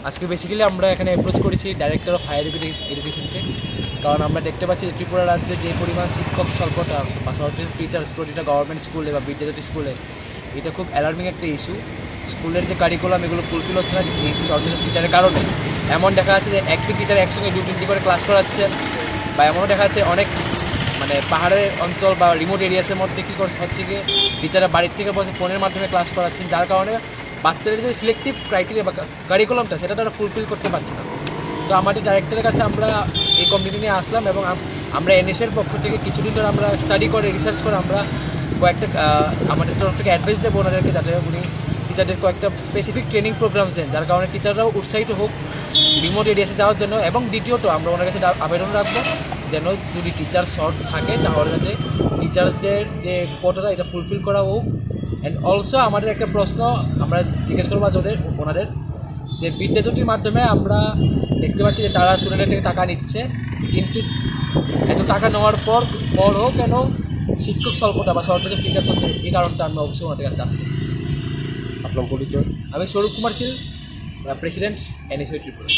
আজকে বেসিক্যালি আমরা এখানে অ্যাপ্রোচ করেছি ডাইরেক্টর অফ হায়ার এডুকেশনকে, কারণ আমরা দেখতে পাচ্ছি যে ত্রিপুরা রাজ্যে যে পরিমাণ শিক্ষক স্বল্পতা বা শর্টেজ টিচার্স প্রতিটা গভর্নমেন্ট স্কুলে বা বিদ্যাজ্যোতি স্কুলে, এটা খুব অ্যালার্মিং একটা ইস্যু। স্কুলের যে কারিকুলাম এগুলো ফুলফিল হচ্ছে না এই শর্টেজ টিচারের কারণে। এমন দেখা যাচ্ছে যে একটি টিচার একসঙ্গে 2-3টি করে ক্লাস করাচ্ছে, বা এমনও দেখা যাচ্ছে অনেক মানে পাহাড়ের অঞ্চল বা রিমোট এরিয়াসের মধ্যে কী হচ্ছে গিয়ে টিচাররা বাড়ির থেকে বসে ফোনের মাধ্যমে ক্লাস করাচ্ছেন, যার কারণে বাচ্চাদের যে সিলেক্টিভ ক্রাইটেরিয়া বা কারিকুলামটা সেটা তারা ফুলফিল করতে পারছে না। তো আমাদের ডাইরেক্টরের কাছে আমরা এই কমিটি নিয়ে আসলাম এবং আমরা এনএসএর পক্ষ থেকে কিছুদিন ধরে আমরা স্টাডি করে রিসার্চ করে আমরা কয়েকটা আমাদের তরফ থেকে অ্যাডভাইস দেবো ওনাদেরকে, যাতে উনি টিচারদের কয়েকটা স্পেসিফিক ট্রেনিং প্রোগ্রামস দেন, যার কারণে টিচাররাও উৎসাহিত হোক রিমোট এরিয়াসে যাওয়ার জন্য। এবং দ্বিতীয়ত আমরা ওনার কাছে আবেদন রাখবো যেন যদি টিচার শর্ট থাকে তাহলে যাতে টিচার্সদের যে কোটাটা এটা ফুলফিল করা হোক। অ্যান্ড অলসো আমাদের একটা প্রশ্ন আমরা জিজ্ঞেস করবো ওনাদের যে বিদ্যাজ্যোতির মাধ্যমে আমরা দেখতে পাচ্ছি যে তারা স্টুডেন্টের থেকে টাকা নিচ্ছে, কিন্তু এত টাকা নেওয়ার পরও কেন শিক্ষক স্বল্পতা বা শর্টেজ অফ টিচার্স হচ্ছে, এই কারণটা আমরা অবশ্যই ওনাদের কাছে জানতে। আপনার পরিচয়? আমি স্বরূপ কুমার শীল, প্রেসিডেন্ট এনএসইউ ত্রিপুরা।